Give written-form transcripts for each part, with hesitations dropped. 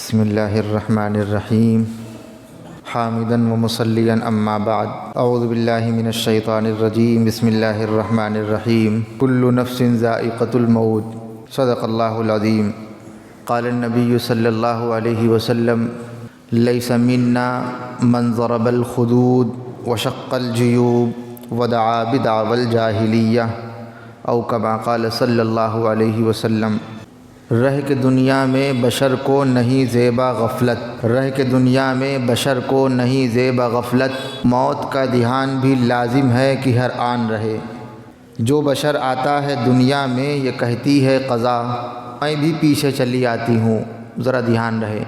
بسم اللہ الرحمن الرحیم حامدا ومصلیا اما بعد اعوذ باللہ من الشیطان الرجیم بسم اللہ الرحمن الرحیم کل نفس ذائقۃ الموت صدق اللہ العظیم قال النبی صلی اللہ علیہ وسلم لیس منا من ضرب الخدود وشق الجیوب ودعا بدعوى الجاہلیہ او کما قال صلی اللہ علیہ وسلم۔ رہ کے دنیا میں بشر کو نہیں زیبا غفلت، رہ کے دنیا میں بشر کو نہیں زیبا غفلت، موت کا دھیان بھی لازم ہے کہ ہر آن رہے۔ جو بشر آتا ہے دنیا میں یہ کہتی ہے قضا، میں بھی پیچھے چلی آتی ہوں، ذرا دھیان رہے۔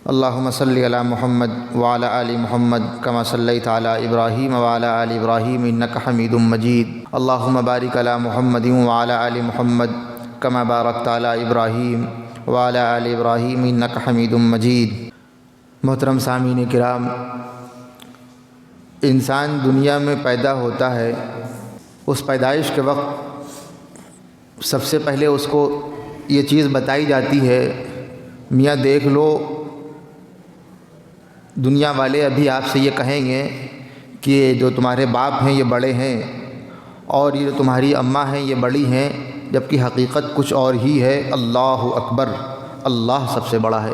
اللہم صلی علی محمد وعلی آل محمد کما صلیت علی ابراہیم وعلی آل ابراہیم انک حمید مجید۔ اللہم بارک علی محمد وعلی آل محمد کما بارکت علی ابراہیم وعلی آل ابراہیم انک حمید مجید۔ محترم سامعین کرام، انسان دنیا میں پیدا ہوتا ہے، اس پیدائش کے وقت سب سے پہلے اس کو یہ چیز بتائی جاتی ہے، میاں دیکھ لو، دنیا والے ابھی آپ سے یہ کہیں گے کہ جو تمہارے باپ ہیں یہ بڑے ہیں اور یہ جو تمہاری اماں ہیں یہ بڑی ہیں، جبکہ حقیقت کچھ اور ہی ہے۔ اللہ اکبر، اللہ سب سے بڑا ہے،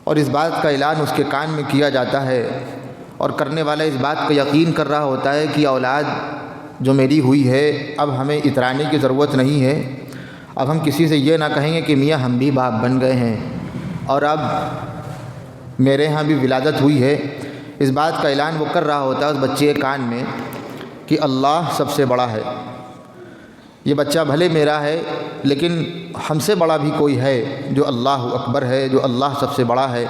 اور اس بات کا اعلان اس کے کان میں کیا جاتا ہے، اور کرنے والا اس بات کا یقین کر رہا ہوتا ہے کہ اولاد جو میری ہوئی ہے اب ہمیں اترانے کی ضرورت نہیں ہے، اب ہم کسی سے یہ نہ کہیں گے کہ میاں ہم بھی باپ بن گئے ہیں اور اب میرے ہاں بھی ولادت ہوئی ہے۔ اس بات کا اعلان وہ کر رہا ہوتا ہے اس بچے کے کان میں کہ اللہ سب سے بڑا ہے، یہ بچہ بھلے میرا ہے لیکن ہم سے بڑا بھی کوئی ہے جو اللہ اکبر ہے، جو اللہ سب سے بڑا ہے۔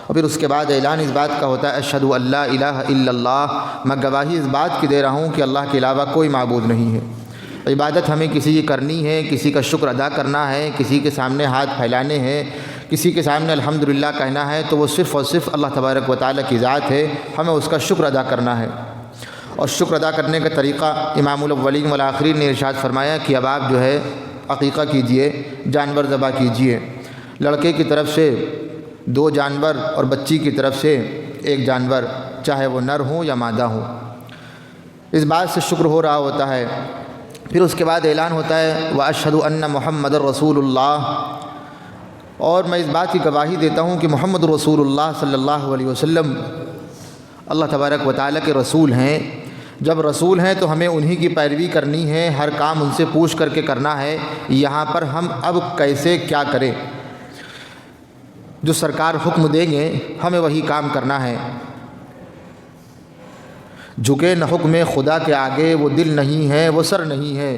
اور پھر اس کے بعد اعلان اس بات کا ہوتا ہے اشہد ان لا الہ الا اللہ، میں گواہی اس بات کی دے رہا ہوں کہ اللہ کے علاوہ کوئی معبود نہیں ہے۔ عبادت ہمیں کسی کی کرنی ہے، کسی کا شکر ادا کرنا ہے، کسی کے سامنے ہاتھ پھیلانے ہیں، کسی کے سامنے الحمدللہ کہنا ہے، تو وہ صرف اور صرف اللہ تبارک و تعالیٰ کی ذات ہے، ہمیں اس کا شکر ادا کرنا ہے۔ اور شکر ادا کرنے کا طریقہ امام الاولین والآخرین نے ارشاد فرمایا کہ اب آپ جو ہے عقیقہ کیجئے، جانور ذبح کیجئے، لڑکے کی طرف سے 2 جانور اور بچی کی طرف سے 1 جانور، چاہے وہ نر ہوں یا مادہ ہوں۔ اس بات سے شکر ہو رہا ہوتا ہے۔ پھر اس کے بعد اعلان ہوتا ہے وَأَشْهَدُ أَنَّ مُحَمَّدَ رَسُولُ اللّہ، اور میں اس بات کی گواہی دیتا ہوں کہ محمد رسول اللہ صلی اللہ علیہ وسلم اللہ تبارک و تعالیٰ کے رسول ہیں۔ جب رسول ہیں تو ہمیں انہی کی پیروی کرنی ہے، ہر کام ان سے پوچھ کر کے کرنا ہے۔ یہاں پر ہم اب کیسے کیا کریں، جو سرکار حکم دیں گے ہمیں وہی کام کرنا ہے۔ جھکے نہ حکم خدا کے آگے وہ دل نہیں ہے وہ سر نہیں ہے،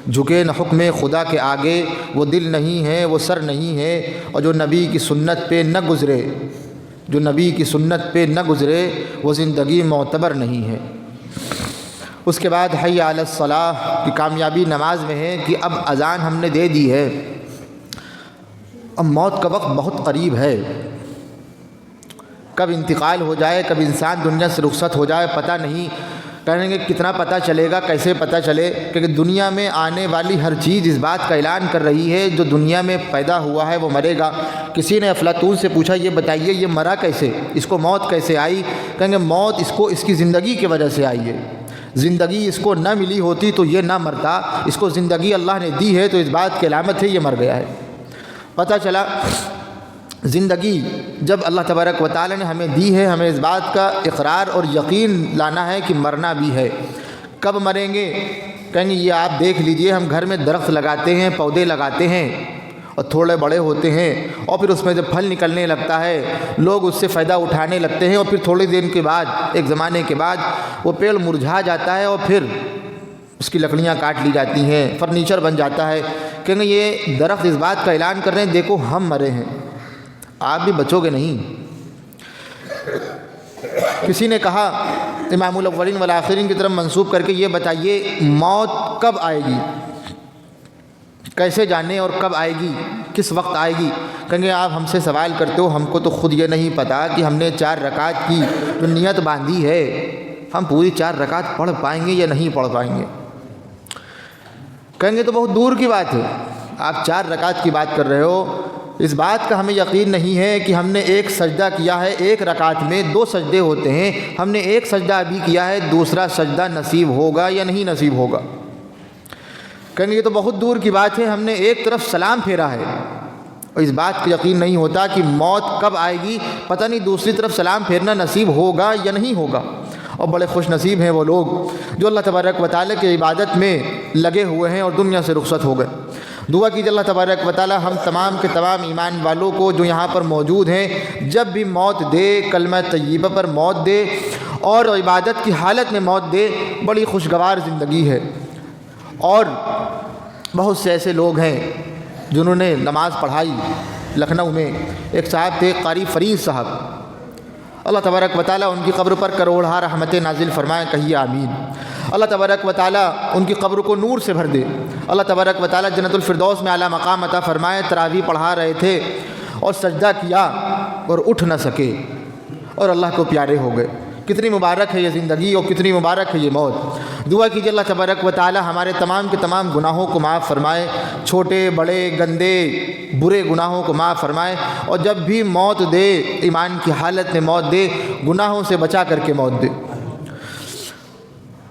جھکے نہ حکم خدا کے آگے وہ دل نہیں ہے وہ سر نہیں ہے، اور جو نبی کی سنت پہ نہ گزرے، جو نبی کی سنت پہ نہ گزرے وہ زندگی معتبر نہیں ہے۔ اس کے بعد حی علی الصلاح کی کامیابی نماز میں ہے کہ اب اذان ہم نے دے دی ہے، اب موت کا وقت بہت قریب ہے، کب انتقال ہو جائے، کب انسان دنیا سے رخصت ہو جائے پتہ نہیں۔ کہیں گے کتنا پتہ چلے گا، کیسے پتہ چلے، کیونکہ دنیا میں آنے والی ہر چیز اس بات کا اعلان کر رہی ہے جو دنیا میں پیدا ہوا ہے وہ مرے گا۔ کسی نے افلاطون سے پوچھا یہ بتائیے یہ مرا کیسے، اس کو موت کیسے آئی؟ کہیں گے موت اس کو اس کی زندگی کی وجہ سے آئی ہے، زندگی اس کو نہ ملی ہوتی تو یہ نہ مرتا، اس کو زندگی اللہ نے دی ہے تو اس بات کی علامت ہے یہ مر گیا ہے۔ پتہ چلا زندگی جب اللہ تبارک و تعالی نے ہمیں دی ہے، ہمیں اس بات کا اقرار اور یقین لانا ہے کہ مرنا بھی ہے۔ کب مریں گے؟ کہیں گے یہ آپ دیکھ لیجئے، ہم گھر میں درخت لگاتے ہیں، پودے لگاتے ہیں اور تھوڑے بڑے ہوتے ہیں، اور پھر اس میں جب پھل نکلنے لگتا ہے لوگ اس سے فائدہ اٹھانے لگتے ہیں، اور پھر تھوڑے دن کے بعد، ایک زمانے کے بعد وہ پیڑ مرجھا جاتا ہے اور پھر اس کی لکڑیاں کاٹ لی جاتی ہیں، فرنیچر بن جاتا ہے۔ کہیں گے یہ درخت اس بات کا اعلان کر رہے ہیں دیکھو ہم مرے ہیں، آپ بھی بچو گے نہیں۔ کسی نے کہا امام الاولین والآخرین کی طرف منسوب کر کے یہ بتائیے موت کب آئے گی، کیسے جانے اور کب آئے گی، کس وقت آئے گی؟ کہیں گے آپ ہم سے سوال کرتے ہو، ہم کو تو خود یہ نہیں پتہ کہ ہم نے 4 رکعت کی جو نیت باندھی ہے ہم پوری 4 رکعت پڑھ پائیں گے یا نہیں پڑھ پائیں گے؟ کہیں گے تو بہت دور کی بات ہے، آپ 4 رکعت کی بات کر رہے ہو، اس بات کا ہمیں یقین نہیں ہے کہ ہم نے ایک سجدہ کیا ہے، ایک رکعت میں 2 سجدے ہوتے ہیں، ہم نے ایک سجدہ ابھی کیا ہے، دوسرا سجدہ نصیب ہوگا یا نہیں نصیب ہوگا؟ کہیں یہ تو بہت دور کی بات ہے، ہم نے ایک طرف سلام پھیرا ہے اور اس بات کا یقین نہیں ہوتا کہ موت کب آئے گی، پتہ نہیں دوسری طرف سلام پھیرنا نصیب ہوگا یا نہیں ہوگا۔ اور بڑے خوش نصیب ہیں وہ لوگ جو اللہ تبارک و تعالیٰ کی عبادت میں لگے ہوئے ہیں اور دنیا سے رخصت ہو گئے۔ دعا کیجیے اللہ تبارک و تعالیٰ ہم تمام کے تمام ایمان والوں کو جو یہاں پر موجود ہیں جب بھی موت دے کلمہ طیبہ پر موت دے اور عبادت کی حالت میں موت دے۔ بڑی خوشگوار زندگی ہے، اور بہت سے ایسے لوگ ہیں جنہوں نے نماز پڑھائی۔ لکھنؤ میں ایک صاحب تھے قاری فرید صاحب، اللہ تبارک و تعالیٰ ان کی قبر پر کروڑہا رحمت نازل فرمائیں، کہیے آمین۔ اللہ تبارک و تعالیٰ ان کی قبر کو نور سے بھر دے۔ اللہ تبارک و تعالیٰ جنت الفردوس میں اعلیٰ مقام عطا فرمائے۔ تراویح پڑھا رہے تھے اور سجدہ کیا اور اٹھ نہ سکے اور اللہ کو پیارے ہو گئے۔ کتنی مبارک ہے یہ زندگی اور کتنی مبارک ہے یہ موت۔ دعا کیجیے اللہ تبارک و تعالیٰ ہمارے تمام کے تمام گناہوں کو معاف فرمائے، چھوٹے بڑے گندے برے گناہوں کو معاف فرمائے، اور جب بھی موت دے ایمان کی حالت میں موت دے، گناہوں سے بچا کر کے موت دے۔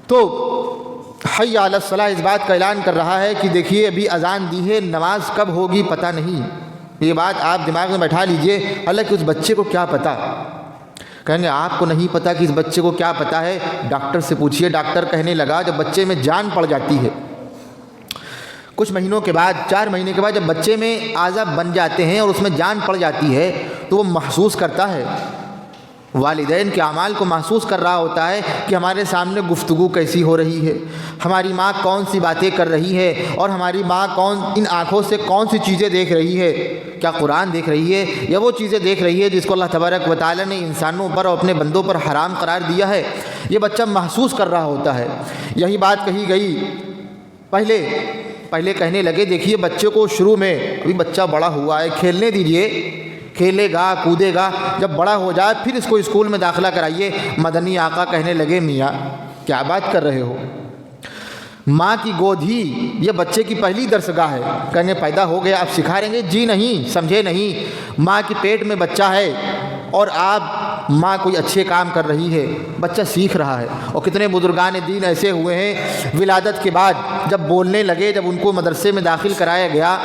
تو حی علی الصلاۃ اس بات کا اعلان کر رہا ہے کہ دیکھیے ابھی اذان دی ہے، نماز کب ہوگی پتہ نہیں۔ یہ بات آپ دماغ میں بیٹھا لیجئے، حالانکہ اس بچے کو کیا پتہ؟ کہیں گے آپ کو نہیں پتہ کہ اس بچے کو کیا پتہ ہے؟ ڈاکٹر سے پوچھئے۔ ڈاکٹر کہنے لگا جب بچے میں جان پڑ جاتی ہے، کچھ مہینوں کے بعد، 4 مہینے کے بعد جب بچے میں اعضا بن جاتے ہیں اور اس میں جان پڑ جاتی ہے تو وہ محسوس کرتا ہے، والدین کے اعمال کو محسوس کر رہا ہوتا ہے کہ ہمارے سامنے گفتگو کیسی ہو رہی ہے، ہماری ماں کون سی باتیں کر رہی ہے، اور ہماری ماں ان آنکھوں سے کون سی چیزیں دیکھ رہی ہے، کیا قرآن دیکھ رہی ہے یا وہ چیزیں دیکھ رہی ہے جس کو اللہ تبارک و تعالیٰ نے انسانوں پر اور اپنے بندوں پر حرام قرار دیا ہے۔ یہ بچہ محسوس کر رہا ہوتا ہے۔ یہی بات کہی گئی پہلے کہنے لگے دیکھیے بچے کو شروع میں، ابھی بچہ بڑا ہوا ہے، کھیلنے دیجئے، کھیلے گا کودے گا، جب بڑا ہو جائے پھر اس کو اسکول میں داخلہ کرائیے۔ مدنی آقا کہنے لگے میاں کیا بات کر رہے ہو، ماں کی گود ہی یہ بچے کی پہلی درسگاہ ہے۔ کہنے پیدا ہو گیا اب سکھا رہیں گے؟ جی نہیں، سمجھے نہیں، ماں کی پیٹ میں بچہ ہے اور آپ ماں کوئی اچھے کام کر رہی ہے، بچہ سیکھ رہا ہے۔ اور کتنے بزرگان دین ایسے ہوئے ہیں ولادت کے بعد جب بولنے لگے، جب ان کو مدرسے میں داخل کرایا گیا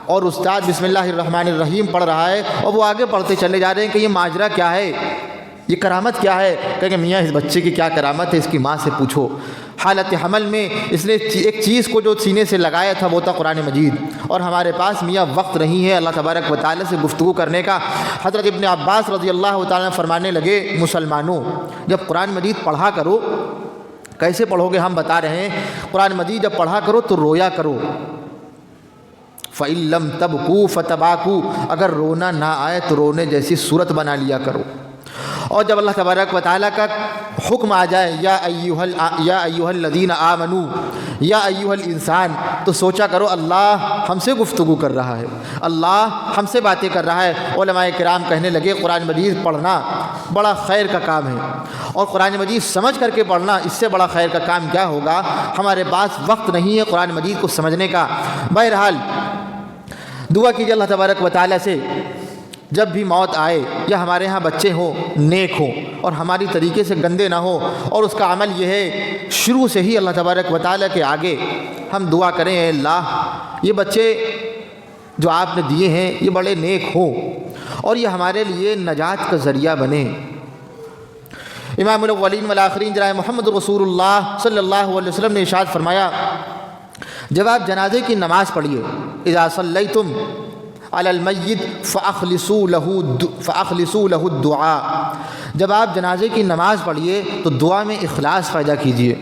اور استاد بسم اللہ الرحمن الرحیم پڑھ رہا ہے اور وہ آگے پڑھتے چلے جا رہے ہیں کہ یہ ماجرا کیا ہے، یہ کرامت کیا ہے؟ کہیں کہ میاں اس بچے کی کیا کرامت ہے، اس کی ماں سے پوچھو۔ حالت حمل میں اس نے ایک چیز کو جو سینے سے لگایا تھا وہ تھا قرآن مجید، اور ہمارے پاس میاں وقت نہیں ہے اللہ تبارک و تعالیٰ سے گفتگو کرنے کا۔ حضرت ابن عباس رضی اللہ تعالیٰ فرمانے لگے مسلمانوں جب قرآن مجید پڑھا کرو، کیسے پڑھو گے ہم بتا رہے ہیں، قرآن مجید جب پڑھا کرو تو رویا کرو۔ فَإِن لَّمْ تَبْكُوا فَتَبَاكُوا، اگر رونا نہ آئے تو رونے جیسی صورت بنا لیا کرو۔ اور جب اللہ تبارک و تعالیٰ کا حکم آ جائے یا ایھا الذین آمنوا یا ایھا الانسان، تو سوچا کرو اللہ ہم سے گفتگو کر رہا ہے، اللہ ہم سے باتیں کر رہا ہے۔ علماء کرام کہنے لگے قرآن مجید پڑھنا بڑا خیر کا کام ہے، اور قرآن مجید سمجھ کر کے پڑھنا اس سے بڑا خیر کا کام کیا ہوگا؟ ہمارے پاس وقت نہیں ہے قرآن مجید کو سمجھنے کا۔ بہرحال دعا کیجیے اللہ تبارک و تعالیٰ سے جب بھی موت آئے یا ہمارے ہاں بچے ہوں نیک ہوں اور ہماری طریقے سے گندے نہ ہوں، اور اس کا عمل یہ ہے شروع سے ہی اللہ تبارک و تعالیٰ کے آگے ہم دعا کریں اے اللہ یہ بچے جو آپ نے دیے ہیں یہ بڑے نیک ہوں اور یہ ہمارے لیے نجات کا ذریعہ بنے۔ امام الاولین والآخرین جناب محمد رسول اللہ صلی اللہ علیہ وسلم نے ارشاد فرمایا جب آپ جنازے کی نماز پڑھیے اذا صلیتم علی المیت فاخلصوا له الدعاء، جب آپ جنازے کی نماز پڑھیے تو دعا میں اخلاص پیدا کیجیے۔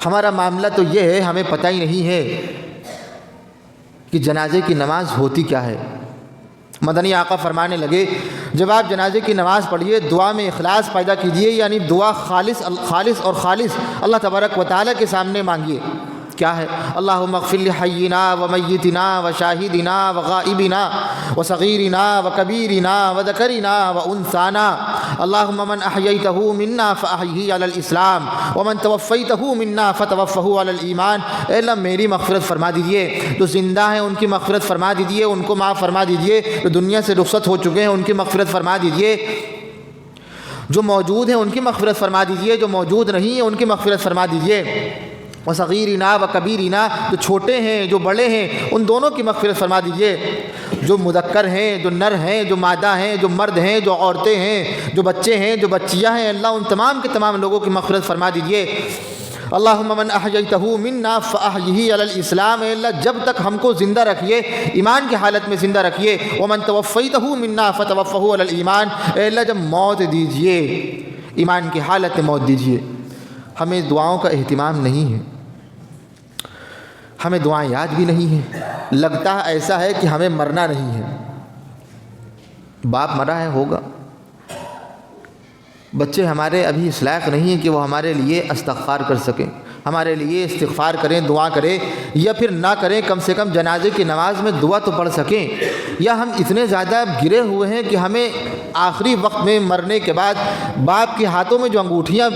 ہمارا معاملہ تو یہ ہے ہمیں پتہ ہی نہیں ہے کہ جنازے کی نماز ہوتی کیا ہے۔ مدنی آقا فرمانے لگے جب آپ جنازے کی نماز پڑھیے دعا میں اخلاص پیدا کیجیے، یعنی دعا خالص اور خالص اللہ تبارک و تعالیٰ کے سامنے مانگیے۔ کیا ہے؟ اللہم اغفر لحینا و میتنا و شاہدنا و غائبنا و صغیرنا و کبیرنا و ذکرنا و انثانا اللہم من احییتہ منا فاحیہ علی الاسلام ومن توفیتہ منا فتوفہ علی الایمان۔ اے اللہ میری مغفرت فرما دیجئے، جو زندہ ہیں ان کی مغفرت فرما دیجئے، ان کو معاف فرما دیجئے، جو دنیا سے رخصت ہو چکے ہیں ان کی مغفرت فرما دیجئے، جو موجود ہیں ان کی مغفرت فرما دیجئے، جو موجود نہیں ہیں ان کی مغفرت فرما دیجئے، وصغیرنا و کبیرنا، جو چھوٹے ہیں جو بڑے ہیں ان دونوں کی مغفرت فرما دیجئے، جو مذکر ہیں جو نر ہیں جو مادہ ہیں جو مرد ہیں جو عورتیں ہیں جو بچے ہیں جو بچیاں ہیں، اللہ ان تمام کے تمام لوگوں کی مغفرت فرما دیجئے۔ اللہم من احییتہ منا فاحیہ علی الاسلام، اے اللہ جب تک ہم کو زندہ رکھیے ایمان کی حالت میں زندہ رکھیے، ومن توفیتہ منا فتوفہ علی الایمان، اے اللہ جب موت دیجئے ایمان کی حالت میں موت دیجئے۔ ہمیں دعاؤں کا اہتمام نہیں ہے، ہمیں دعائیں یاد بھی نہیں ہیں، لگتا ہے ایسا ہے کہ ہمیں مرنا نہیں ہے۔ باپ مرا ہے ہوگا، بچے ہمارے ابھی اس لائق نہیں ہیں کہ وہ ہمارے لیے استغفار کر سکیں، ہمارے لیے استغفار کریں، دعا کریں، یا پھر نہ کریں کم سے کم جنازے کی نماز میں دعا تو پڑھ سکیں۔ یا ہم اتنے زیادہ گرے ہوئے ہیں کہ ہمیں آخری وقت میں مرنے کے بعد باپ کے ہاتھوں میں جو انگوٹھیاں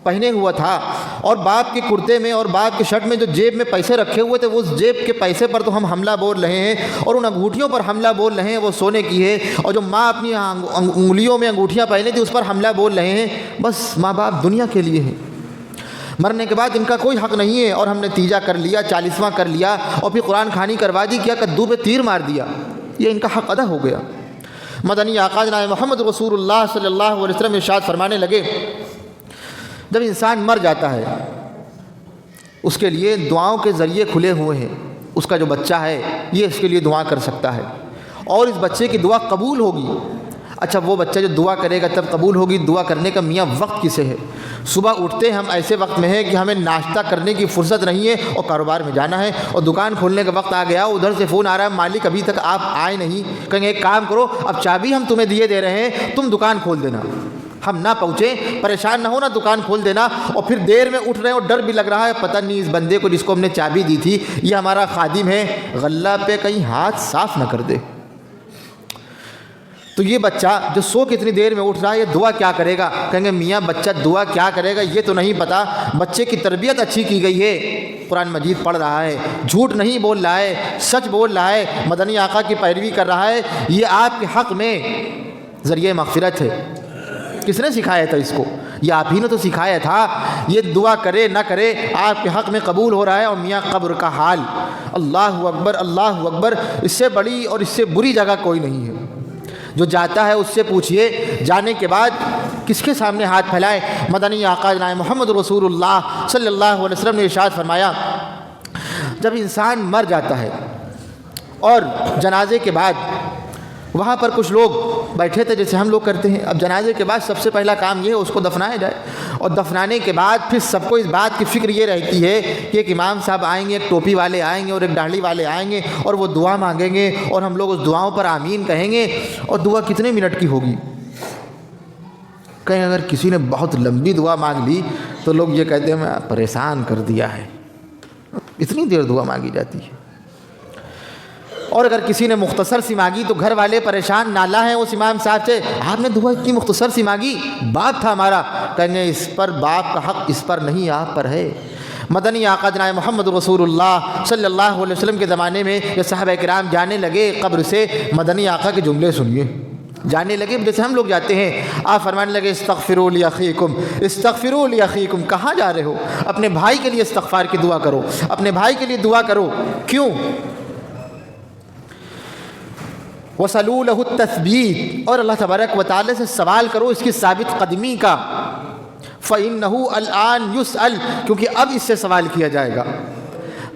پہنے ہوا تھا اور باپ کے کرتے میں اور باپ کے شرٹ میں جو جیب میں پیسے رکھے ہوئے تھے، وہ اس جیب کے پیسے پر تو ہم حملہ بول رہے ہیں، اور ان انگوٹھیوں پر حملہ بول رہے ہیں وہ سونے کی ہے، اور جو ماں اپنی انگلیوں میں انگوٹھیاں پہنے تھی اس پر حملہ بول رہے ہیں۔ بس ماں باپ دنیا کے لیے ہیں، مرنے کے بعد ان کا کوئی حق نہیں ہے، اور ہم نے تیجا کر لیا، 40واں کر لیا، اور پھر قرآن خوانی کروا دی، کیا کدو پہ تیر مار دیا، یہ ان کا حق ادا ہو گیا۔ مدنی آقا جناب محمد رسول اللہ صلی اللہ علیہ وسلم ارشاد فرمانے لگے، جب انسان مر جاتا ہے اس کے لیے دعاؤں کے ذریعے کھلے ہوئے ہیں، اس کا جو بچہ ہے یہ اس کے لیے دعا کر سکتا ہے، اور اس بچے کی دعا قبول ہوگی۔ اچھا وہ بچہ جو دعا کرے گا تب قبول ہوگی، دعا کرنے کا میاں وقت کسے ہے؟ صبح اٹھتے ہم ایسے وقت میں ہیں کہ ہمیں ناشتہ کرنے کی فرصت نہیں ہے اور کاروبار میں جانا ہے، اور دکان کھولنے کا وقت آ گیا، ادھر سے فون آ رہا ہے مالک ابھی تک آپ آئے نہیں، کہیں ایک کام کرو اب چابی ہم تمہیں دیے دے رہے ہیں تم دکان کھول دینا، ہم نہ پہنچیں پریشان نہ ہونا، دکان کھول دینا۔ اور پھر دیر میں اٹھ رہے ہیں اور ڈر بھی لگ رہا ہے پتہ نہیں اس بندے کو جس کو ہم نے چابی دی تھی یہ ہمارا خادم ہے، غلہ پہ کہیں ہاتھ صاف نہ کر دے۔ تو یہ بچہ جو سو کتنی دیر میں اٹھ رہا ہے یہ دعا کیا کرے گا؟ کہیں گے میاں بچہ دعا کیا کرے گا یہ تو نہیں پتہ، بچے کی تربیت اچھی کی گئی ہے، قرآن مجید پڑھ رہا ہے، جھوٹ نہیں بول رہا ہے، سچ بول رہا ہے، مدنی آقا کی پیروی کر رہا ہے، یہ آپ کے حق میں ذریعہ مغفرت ہے۔ کس نے سکھایا تھا اس کو؟ یہ آپ ہی نے تو سکھایا تھا۔ یہ دعا کرے نہ کرے آپ کے حق میں قبول ہو رہا ہے۔ اور میاں قبر کا حال، اللہ اکبر اللہ اکبر، اس سے بڑی اور اس سے بری جگہ کوئی نہیں ہے۔ جو جاتا ہے اس سے پوچھئے جانے کے بعد کس کے سامنے ہاتھ پھیلائے؟ مدنی آقا جناب محمد رسول اللہ صلی اللہ علیہ وسلم نے ارشاد فرمایا، جب انسان مر جاتا ہے اور جنازے کے بعد وہاں پر کچھ لوگ بیٹھے تھے جیسے ہم لوگ کرتے ہیں، اب جنازے کے بعد سب سے پہلا کام یہ ہے اس کو دفنایا جائے، اور دفنانے کے بعد پھر سب کو اس بات کی فکر یہ رہتی ہے کہ ایک امام صاحب آئیں گے، ایک ٹوپی والے آئیں گے اور ایک داڑھی والے آئیں گے اور وہ دعا مانگیں گے اور ہم لوگ اس دعاؤں پر آمین کہیں گے۔ اور دعا کتنے منٹ کی ہوگی؟ کہیں اگر کسی نے بہت لمبی دعا مانگ لی تو لوگ یہ کہتے ہیں میں پریشان کر دیا ہے، اتنی دیر دعا مانگی جاتی ہے۔ اور اگر کسی نے مختصر سی مانگی تو گھر والے پریشان، نالا ہیں اس امام صاحب سے، آپ نے دعا اتنی مختصر سی مانگی، باپ تھا ہمارا، کہیں گے اس پر باپ کا حق اس پر نہیں آپ پر ہے۔ مدنی آقا جناب محمد رسول اللہ صلی اللہ علیہ وسلم کے زمانے میں جب صحابہ کرام جانے لگے قبر سے، مدنی آقا کے جملے سنیے، جانے لگے جیسے ہم لوگ جاتے ہیں، آپ فرمانے لگے استغفروا لاخیکم استغفروا لاخیکم، کہاں جا رہے ہو؟ اپنے بھائی کے لیے استغفار کی دعا کرو، اپنے بھائی کے لیے دعا کرو۔ کیوں؟ وَصَلُوا لَهُ التَّثْبِيتِ، اور اللہ تبارک و تعالی سے سوال کرو اس کی ثابت قدمی کا۔ فَإِنَّهُ الْآنَ يُسْأَلُ، کیونکہ اب اس سے سوال کیا جائے گا۔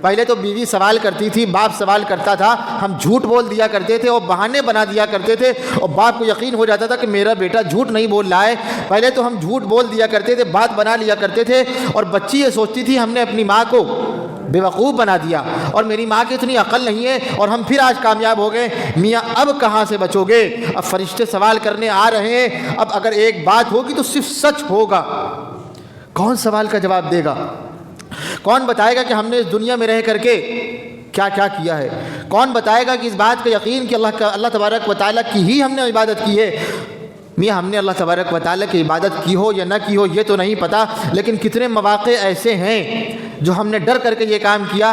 پہلے تو بیوی سوال کرتی تھی، باپ سوال کرتا تھا، ہم جھوٹ بول دیا کرتے تھے اور بہانے بنا دیا کرتے تھے، اور باپ کو یقین ہو جاتا تھا کہ میرا بیٹا جھوٹ نہیں بول رہا ہے۔ پہلے تو ہم جھوٹ بول دیا کرتے تھے، بات بنا لیا کرتے تھے، اور بچی یہ سوچتی تھی ہم نے اپنی ماں کو بیوقوف بنا دیا اور میری ماں کی اتنی عقل نہیں ہے، اور ہم پھر آج کامیاب ہو گئے۔ میاں اب کہاں سے بچو گے؟ اب فرشتے سوال کرنے آ رہے ہیں، اب اگر ایک بات ہوگی تو صرف سچ ہوگا۔ کون سوال کا جواب دے گا؟ کون بتائے گا کہ ہم نے اس دنیا میں رہ کر کے کیا کیا کیا ہے؟ کون بتائے گا کہ اس بات کا یقین کہ اللہ تبارک و تعالیٰ کی ہی ہم نے عبادت کی ہے؟ میاں ہم نے اللہ تبارک و تعالیٰ کی عبادت کی ہو یا نہ کی ہو یہ تو نہیں پتہ، لیکن کتنے مواقع ایسے ہیں جو ہم نے ڈر کر کے یہ کام کیا،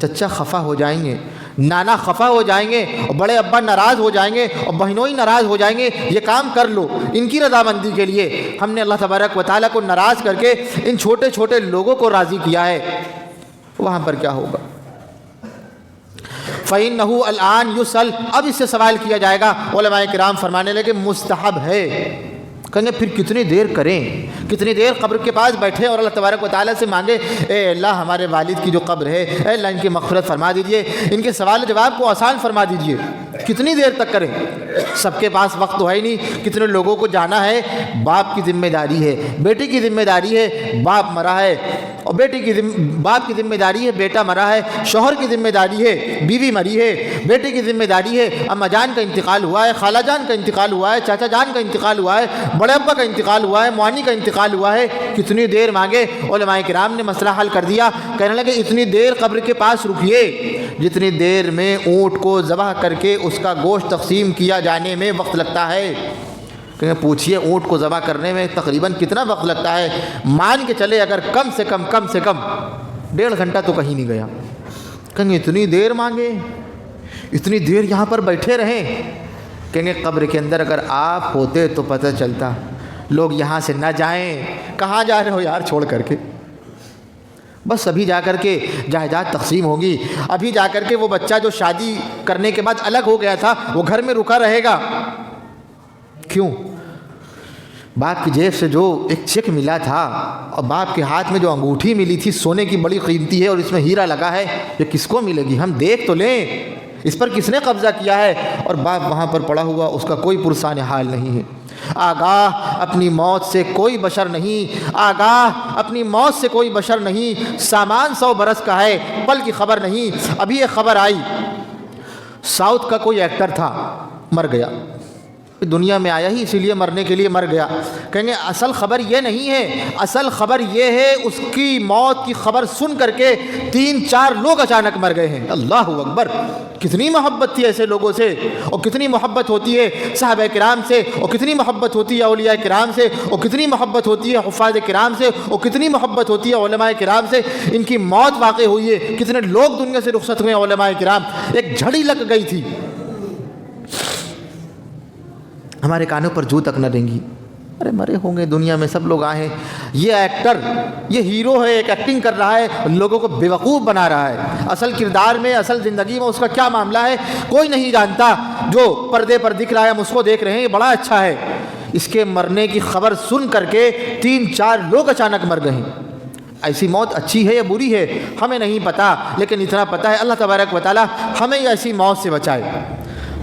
چچا خفا ہو جائیں گے، نانا خفا ہو جائیں گے، اور بڑے ابا ناراض ہو جائیں گے، اور بہنوئی ناراض ہو جائیں گے، یہ کام کر لو، ان کی رضامندی کے لیے ہم نے اللہ تبارک و تعالیٰ کو ناراض کر کے ان چھوٹے چھوٹے لوگوں کو راضی کیا ہے، وہاں پر کیا ہوگا؟ فَإِنَّهُ الْآنَ يُسْأَلُ، اب اس سے سوال کیا جائے گا۔ علماء کرام فرمانے لگے مستحب ہے۔ کہیں گے پھر کتنی دیر کریں، کتنی دیر قبر کے پاس بیٹھے اور اللہ تبارک و تعالیٰ سے مانگے، اے اللہ ہمارے والد کی جو قبر ہے، اے اللہ ان کی مغفرت فرما دیجئے، ان کے سوال جواب کو آسان فرما دیجئے۔ کتنی دیر تک کریں؟ سب کے پاس وقت تو ہے ہی نہیں، کتنے لوگوں کو جانا ہے، باپ کی ذمہ داری ہے، بیٹی کی ذمہ داری ہے، باپ مرا ہے، اور باپ کی ذمہ داری ہے، بیٹا مرا ہے، شوہر کی ذمہ داری ہے، بیوی مری ہے، بیٹے کی ذمہ داری ہے، اماں جان کا انتقال ہوا ہے، خالہ جان کا انتقال ہوا ہے، چاچا جان کا انتقال ہوا ہے، بڑے ابا کا انتقال ہوا ہے، موانی کا انتقال ہوا ہے، کتنی دیر مانگے؟ علماء کرام نے مسئلہ حل کر دیا، کہنے لگے اتنی دیر قبر کے پاس رکیے جتنی دیر میں اونٹ کو ذبح کر کے اس کا گوشت تقسیم کیا جانے میں وقت لگتا ہے۔ کہ پوچھئے اونٹ کو ذبح کرنے میں تقریباً کتنا وقت لگتا ہے؟ مان کے چلے اگر کم سے کم 1.5 گھنٹہ تو کہیں نہیں گیا۔ کہیں اتنی دیر مانگے، اتنی دیر یہاں پر بیٹھے رہیں؟ کہیں گے قبر کے اندر اگر آپ ہوتے تو پتہ چلتا، لوگ یہاں سے نہ جائیں، کہاں جا رہے ہو یار چھوڑ کر کے، بس ابھی جا کر کے جائیداد تقسیم ہوگی، ابھی جا کر کے وہ بچہ جو شادی کرنے کے بعد الگ ہو گیا تھا وہ گھر میں رکا رہے گا۔ کیوں؟ باپ کی جیب سے جو ایک چیک ملا تھا اور باپ کے ہاتھ میں جو انگوٹھی ملی تھی سونے کی بڑی قیمتی ہے اور اس میں ہیرا لگا ہے، یہ کس کو ملے گی؟ ہم دیکھ تو لیں اس پر کس نے قبضہ کیا ہے، اور باپ وہاں پر پڑا ہوا، اس کا کوئی پرسان حال نہیں ہے۔ آگاہ اپنی موت سے کوئی بشر نہیں، آگاہ اپنی موت سے کوئی بشر نہیں، سامان 100 برس کا ہے، پل کی خبر نہیں۔ ابھی ایک خبر آئی، ساؤتھ کا کوئی ایکٹر تھا، مر گیا، دنیا میں آیا ہی اسی لیے مرنے کے لیے مر گیا۔ کہیں گے اصل خبر یہ نہیں ہے، اصل خبر یہ ہے اس کی موت کی خبر سن کر کے 3-4 لوگ اچانک مر گئے ہیں۔ اللہ اکبر! کتنی محبت تھی ایسے لوگوں سے، اور کتنی محبت ہوتی ہے صحابہ کرام سے، اور کتنی محبت ہوتی ہے اولیاء کرام سے، اور کتنی محبت ہوتی ہے حفاظ کرام سے، اور کتنی محبت ہوتی ہے علماء کرام سے۔ ان کی موت واقع ہوئی ہے، کتنے لوگ دنیا سے رخصت ہوئے علماء کرام، ایک جھڑی لگ گئی تھی، ہمارے کانوں پر جو تک نہ رہیں گی، ارے مرے ہوں گے دنیا میں سب لوگ آئے ہیں۔ یہ ایکٹر، یہ ہیرو ہے، ایک ایکٹنگ کر رہا ہے، لوگوں کو بیوقوف بنا رہا ہے۔ اصل کردار میں، اصل زندگی میں اس کا کیا معاملہ ہے کوئی نہیں جانتا، جو پردے پر دکھ رہا ہے ہم اس کو دیکھ رہے ہیں، یہ بڑا اچھا ہے۔ اس کے مرنے کی خبر سن کر کے 3-4 لوگ اچانک مر گئے ہیں۔ ایسی موت اچھی ہے یا بری ہے ہمیں نہیں پتا، لیکن اتنا پتا ہے اللہ تبارک و تعالی ہمیں ایسی موت سے بچائے۔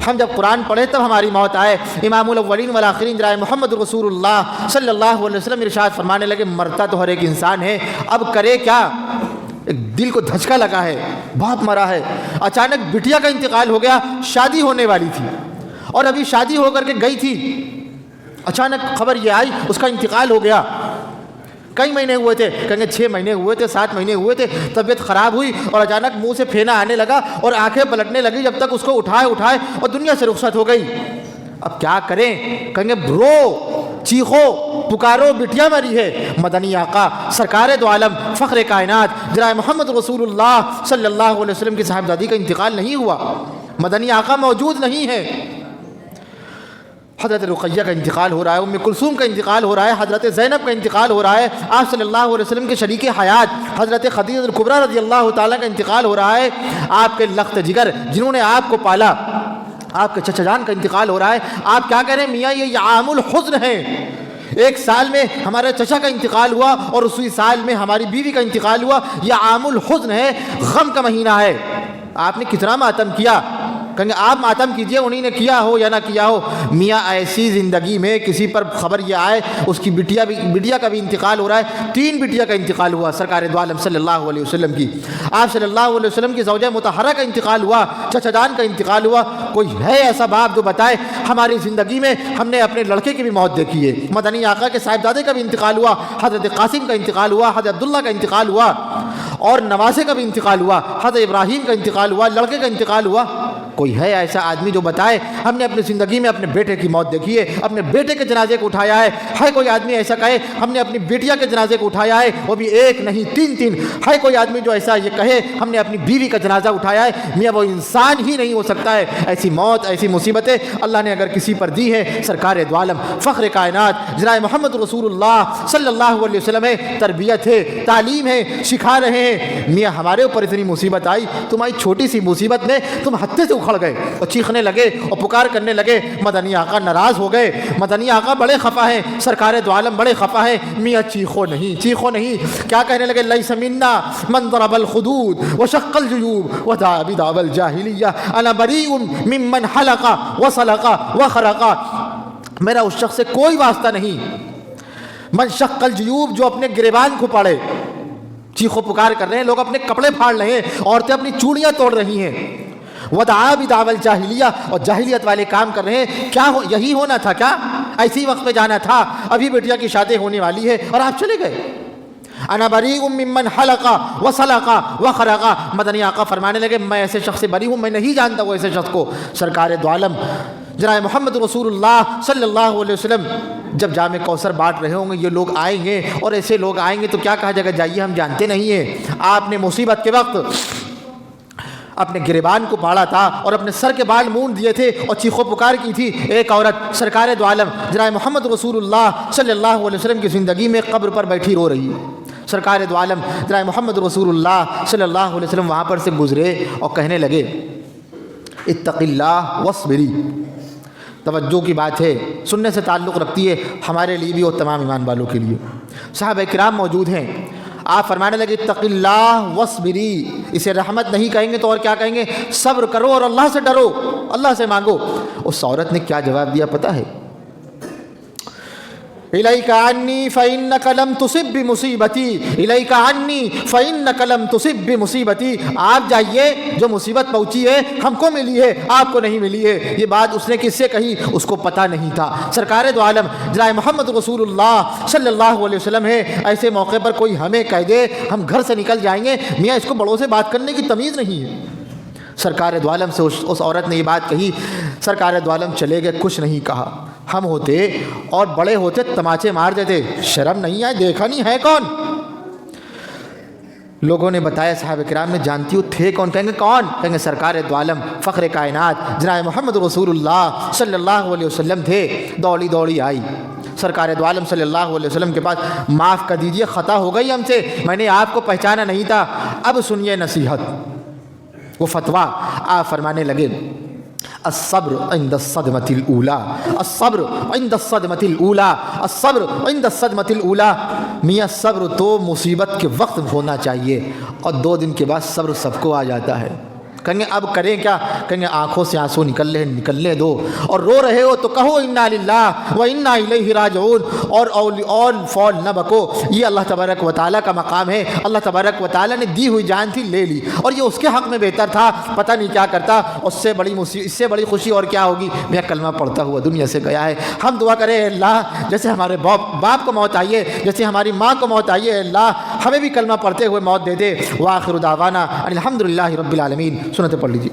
ہم جب قرآن پڑھے تب ہماری موت آئے۔ امام الاولین والآخرین جناب محمد رسول اللہ صلی اللہ علیہ وسلم ارشاد فرمانے لگے مرتا تو ہر ایک انسان ہے، اب کرے کیا؟ ایک دل کو دھچکا لگا ہے، باپ مرا ہے، اچانک بٹیا کا انتقال ہو گیا، شادی ہونے والی تھی اور ابھی شادی ہو کر کے گئی تھی، اچانک خبر یہ آئی اس کا انتقال ہو گیا۔ کئی مہینے ہوئے تھے، کہیں گے 6 مہینے ہوئے تھے، 7 مہینے ہوئے تھے، طبیعت خراب ہوئی اور اچانک منہ سے پھینا آنے لگا اور آنکھیں پلٹنے لگی، جب تک اس کو اٹھائے اور دنیا سے رخصت ہو گئی۔ اب کیا کریں؟ کہیں گے رو، چیخو، پکارو، بٹیا مری ہے۔ مدنی آقا سرکار دو عالم فخر کائنات جناب محمد رسول اللہ صلی اللہ علیہ وسلم کی صاحبزادی کا انتقال نہیں ہوا، مدنی آقا موجود نہیں ہے، حضرت رقیہ کا انتقال ہو رہا ہے، ام کلثوم کا انتقال ہو رہا ہے، حضرت زینب کا انتقال ہو رہا ہے، آپ صلی اللہ علیہ وسلم کے شریک حیات حضرت خدیجہ الکبریٰ رضی اللہ تعالیٰ کا انتقال ہو رہا ہے، آپ کے لخت جگر جنہوں نے آپ کو پالا، آپ کے چچا جان کا انتقال ہو رہا ہے۔ آپ کیا کہہ رہے ہیں میاں، یہ عام الحزن ہے، ایک سال میں ہمارے چچا کا انتقال ہوا اور اسی سال میں ہماری بیوی کا انتقال ہوا، یہ عام الحزن ہے، غم کا مہینہ ہے۔ آپ نے کتنا ماتم کیا، کہیں گے آپ ماتم کیجئے، انہی نے کیا ہو یا نہ کیا ہو۔ میاں ایسی زندگی میں کسی پر خبر یہ آئے اس کی بٹیا کا بھی انتقال ہو رہا ہے، 3 بٹیا کا انتقال ہوا سرکار دو عالم صلی اللہ علیہ وسلم کی، آپ صلی اللہ علیہ وسلم کی زوجہ مطہرہ کا انتقال ہوا، چچا جان کا انتقال ہوا۔ کوئی ہے ایسا باپ جو بتائے ہماری زندگی میں ہم نے اپنے لڑکے کی بھی موت دیکھی ہے، مدنی آقا کے صاحبزادے کا بھی انتقال ہوا، حضرت قاسم کا انتقال ہوا، حضرت عبداللہ کا انتقال ہوا، اور نواسے کا بھی انتقال ہوا، حضرت ابراہیم کا انتقال ہوا، لڑکے کا انتقال ہوا۔ کوئی ہے ایسا آدمی جو بتائے ہم نے اپنی زندگی میں اپنے بیٹے کی موت دیکھی ہے، اپنے بیٹے کے جنازے کو اٹھایا ہے کوئی آدمی ایسا کہے ہم نے اپنی بیٹیا کے جنازے کو اٹھایا ہے، وہ بھی 1 نہیں 3 ہے کوئی آدمی جو ایسا یہ کہے ہم نے اپنی بیوی کا جنازہ اٹھایا ہے؟ میاں وہ انسان ہی نہیں ہو سکتا ہے۔ ایسی موت، ایسی مصیبتیں اللہ نے اگر کسی پر دی ہے، سرکار دو عالم فخر کائنات جناب محمد رسول اللہ صلی اللہ علیہ وسلم ہے، تربیت ہے، تعلیم ہے، سکھا رہے ہیں۔ میاں ہمارے اوپر اتنی مصیبت آئی، تمہاری چھوٹی سی مصیبت میں تم ہتھے سے اکھڑ گئے اور چیخنے لگے اور پکار کرنے لگے، مدنی آقا ناراض ہو گئے، مدنی آقا بڑے خفا ہیں، سرکار دو عالم بڑے خفا ہیں۔ میاں چیخو نہیں، کیا کہنے لگے؟ لیس منا من ضرب الخدود وشق الجیوب ودعا بدعوى الجاہلیہ انا بریء ممن حلق وسلق وخرق۔ میرا اس شخص سے کوئی واسطہ نہیں، من شق الجیوب جو اپنے گریبان کو پاڑے، چیخو پکار کر رہے ہیں لوگ، اپنے کپڑے پھاڑ رہے ہیں، عورتیں اپنی چوڑیاں توڑ رہی ہیں، ودعا بدعوى الجاہلیہ، اور جاہلیت والے کام کر رہے ہیں۔ کیا یہی ہونا تھا کیا؟ ایسی وقت پہ جانا تھا، ابھی بیٹیا کی شادی ہونے والی ہے اور آپ چلے گئے۔ انا بریء ممن حلق وسلق وخرق، مدنی آقا فرمانے لگے میں ایسے شخص سے بری ہوں، میں نہیں جانتا وہ ایسے شخص کو۔ سرکار دو عالم جناب محمد رسول اللہ صلی اللہ علیہ وسلم جب جام کوثر بانٹ رہے ہوں گے، یہ لوگ آئیں گے اور ایسے لوگ آئیں گے تو کیا کہا جائے گا؟ جائیے ہم جانتے نہیں ہیں۔ آپ نے مصیبت کے وقت اپنے گریبان کو پاڑا تھا اور اپنے سر کے بال مونڈ دیے تھے اور چیخو پکار کی تھی۔ ایک عورت سرکار دو عالم جناب محمد رسول اللہ صلی اللہ علیہ وسلم کی زندگی میں قبر پر بیٹھی رو رہی ہے۔ سرکار دو عالم جناب محمد رسول اللہ صلی اللہ علیہ وسلم وہاں پر سے گزرے اور کہنے لگے اتق اللہ واصبری۔ توجہ کی بات ہے، سننے سے تعلق رکھتی ہے ہمارے لیے بھی اور تمام ایمان والوں کے لیے۔ صحابہ کرام موجود ہیں، آپ فرمانے لگے اتق اللہ واصبری، اسے رحمت نہیں کہیں گے تو اور کیا کہیں گے؟ صبر کرو اور اللہ سے ڈرو، اللہ سے مانگو۔ اس عورت نے کیا جواب دیا پتہ ہے؟ الیک عنی فإنک لم تصب بمصیبتی، الیک عنی فإنک لم تصب بمصیبتی، آپ جائیے، جو مصیبت پہنچی ہے ہم کو ملی ہے، آپ کو نہیں ملی ہے۔ یہ بات اس نے کس سے کہی؟ اس کو پتہ نہیں تھا۔ سرکار دو عالم جناب محمد رسول اللہ صلی اللہ علیہ وسلم ہے، ایسے موقع پر کوئی ہمیں کہہ دے ہم گھر سے نکل جائیں گے، میاں اس کو بڑوں سے بات کرنے کی تمیز نہیں ہے۔ سرکار دو عالم سے اس عورت نے یہ بات کہی، سرکار دو عالم چلے گئے، کچھ نہیں کہا۔ ہم ہوتے اور بڑے ہوتے تماچے مار دیتے، شرم نہیں آئے، دیکھا نہیں ہے کون؟ لوگوں نے بتایا، صحابہ کرام نے جانتی ہو تھے کون؟ کہیں گے کون؟ کہیں گے سرکار دو عالم فخر کائنات جناب محمد رسول اللہ صلی اللہ علیہ وسلم تھے۔ دوڑی آئی سرکار دو عالم صلی اللہ علیہ وسلم کے پاس، معاف کر دیجئے خطا ہو گئی ہم سے، میں نے آپ کو پہچانا نہیں تھا، اب سنیے نصیحت، وہ فتویٰ۔ آپ فرمانے لگے الصبر عند الصدمة الأولى، الصبر عند الصدمة الأولى، الصبر عند الصدمة الأولى۔ میاں صبر تو مصیبت کے وقت ہونا چاہیے اور 2 دن کے بعد صبر سب کو آ جاتا ہے۔ کہیں گے اب کریں کیا؟ کہیں گے آنکھوں سے آنسو نکلنے دو، اور رو رہے ہو تو کہو انا للہ و انا الیہ راجعون، اور فول نہ بکو۔ یہ اللہ تبارک و تعالیٰ کا مقام ہے، اللہ تبارک و تعالیٰ نے دی ہوئی جان تھی لے لی، اور یہ اس کے حق میں بہتر تھا، پتہ نہیں کیا کرتا، اس سے بڑی خوشی اور کیا ہوگی؟ میں کلمہ پڑھتا ہوا دنیا سے گیا ہے۔ ہم دعا کریں اللہ جیسے ہمارے باپ کو موت آئی ہے، جیسے ہماری ماں کو موت آئی ہے، اللہ ہمیں بھی کلمہ پڑھتے ہوئے موت دے دے۔ وآخر دعوانا الحمدللہ رب العالمین۔ سنت پڑھ لیجیے۔